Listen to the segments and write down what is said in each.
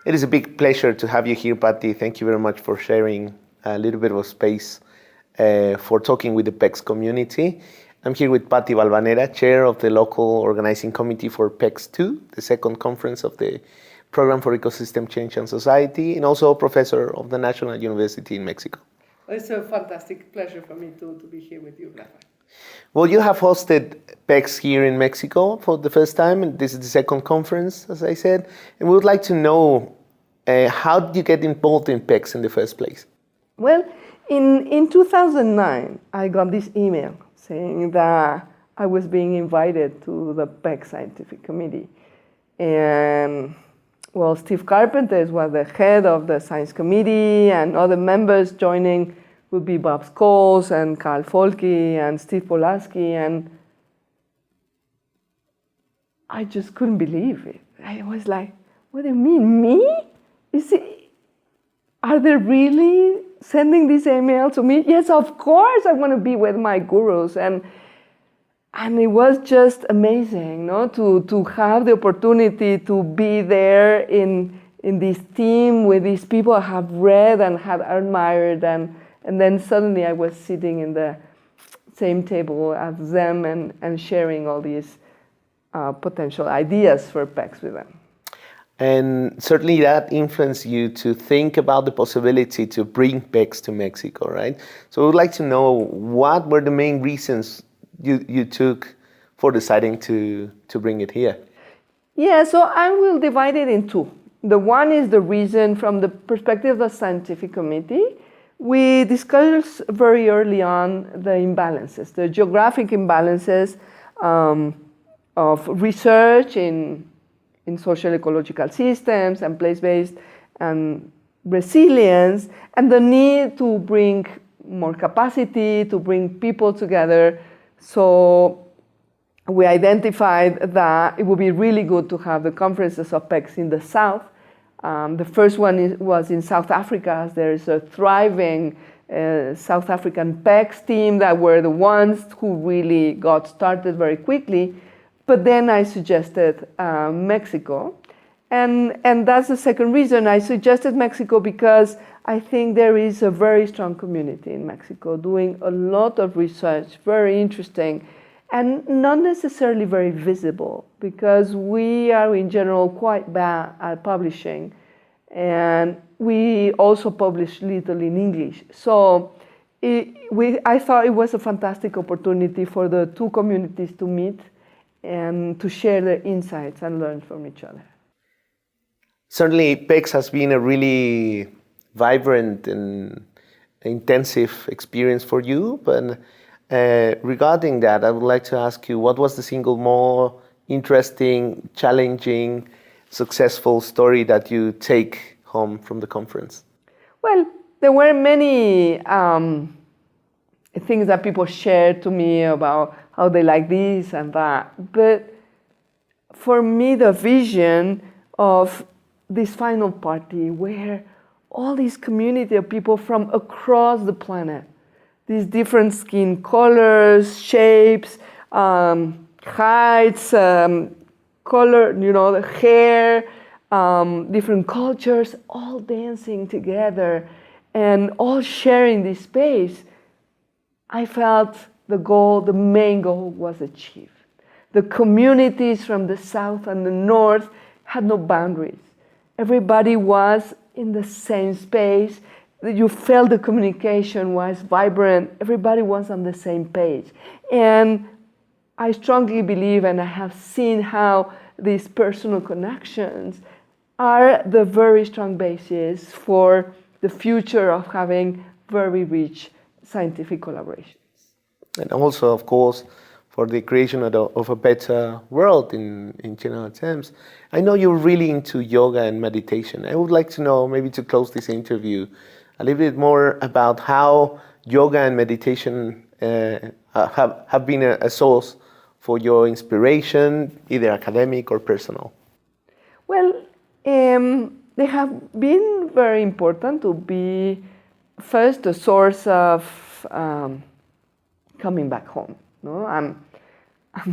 It is a big pleasure to have you here, Paty. Thank you very much for sharing a little bit of space for talking with the Pecs community. I'm here with Paty Balvanera, chair of the local organizing committee for Pecs 2, the second conference of the Program for Ecosystem Change and Society, and also a professor of the National University in Mexico. It's a fantastic pleasure for me to be here with you, Rafa. Well, you have hosted Pecs here in Mexico for the first time, and this is the second conference, as I said. And we would like to know, how did you get involved in Pecs in the first place? Well, in 2009, I got this email saying that I was being invited to the PEC Scientific Committee. And, well, Steve Carpenter was the head of the Science Committee, and other members joining would be Bob Scholes and Carl Folke and Steve Polaski, and I just couldn't believe it. I was like, what do you mean, me? Are they really sending this email to me? Yes, of course I want to be with my gurus. And it was just amazing, no? To have the opportunity to be there in this team with these people I have read and have admired, and then suddenly I was sitting in the same table as them and sharing all these potential ideas for PECs with them. And certainly that influenced you to think about the possibility to bring PECs to Mexico, right? So we'd like to know, what were the main reasons you took for deciding to bring it here? Yeah, so I will divide it in two. The one is the reason from the perspective of the scientific committee. We discussed very early on the imbalances, the geographic imbalances of research in social ecological systems and place-based and resilience, and the need to bring more capacity, to bring people together. So we identified that it would be really good to have the conferences of PECs in the South. The first one was in South Africa. There is a thriving South African PECs team that were the ones who really got started very quickly. But then I suggested Mexico. And that's the second reason. I suggested Mexico because I think there is a very strong community in Mexico doing a lot of research, very interesting, and not necessarily very visible, because we are in general quite bad at publishing. And we also publish little in English. So I thought it was a fantastic opportunity for the two communities to meet and to share their insights and learn from each other. Certainly, PECs has been a really vibrant and intensive experience for you. But regarding that, I would like to ask you, what was the single more interesting, challenging, successful story that you take home from the conference? Well, there were many things that people shared to me about how they like this and that. But for me, the vision of this final party where all this community of people from across the planet, these different skin colors, shapes, heights, color, the hair, different cultures, all dancing together and all sharing this space, I felt the main goal was achieved. The communities from the South and the North had no boundaries. Everybody was in the same space. You felt the communication was vibrant. Everybody was on the same page. And I strongly believe, and I have seen how these personal connections are the very strong basis for the future of having very rich scientific collaborations. And also, of course, for the creation of a better world in general terms. I know you're really into yoga and meditation. I would like to know, maybe to close this interview, a little bit more about how yoga and meditation have been a source for your inspiration, either academic or personal. Well, they have been very important to be, first, a source of coming back home. No, I'm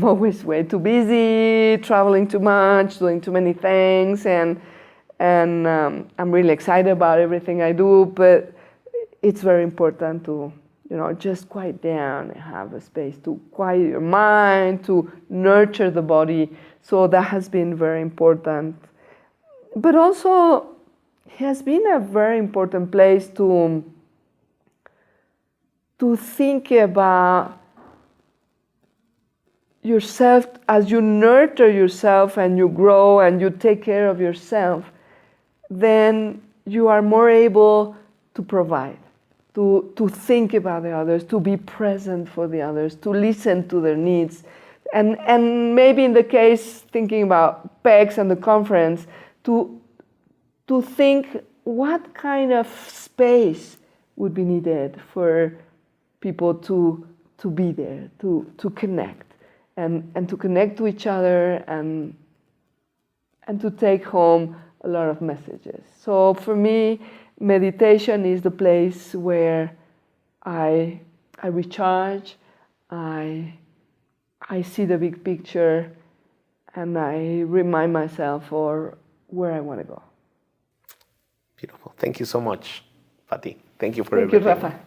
always way too busy, traveling too much, doing too many things, and and I'm really excited about everything I do, but it's very important to, just quiet down and have a space to quiet your mind, to nurture the body. So that has been very important. But also, it has been a very important place to think about yourself. As you nurture yourself and you grow and you take care of yourself, then you are more able to provide, to think about the others, to be present for the others, to listen to their needs. And maybe in the case, thinking about Pecs and the conference, to think what kind of space would be needed for people to be there, to connect, and to connect to each other, and to take home a lot of messages. So for me, meditation is the place where I recharge, I see the big picture, and I remind myself for where I want to go. Beautiful. Thank you so much, Paty. Thank you for Thank you, everything. Rafa.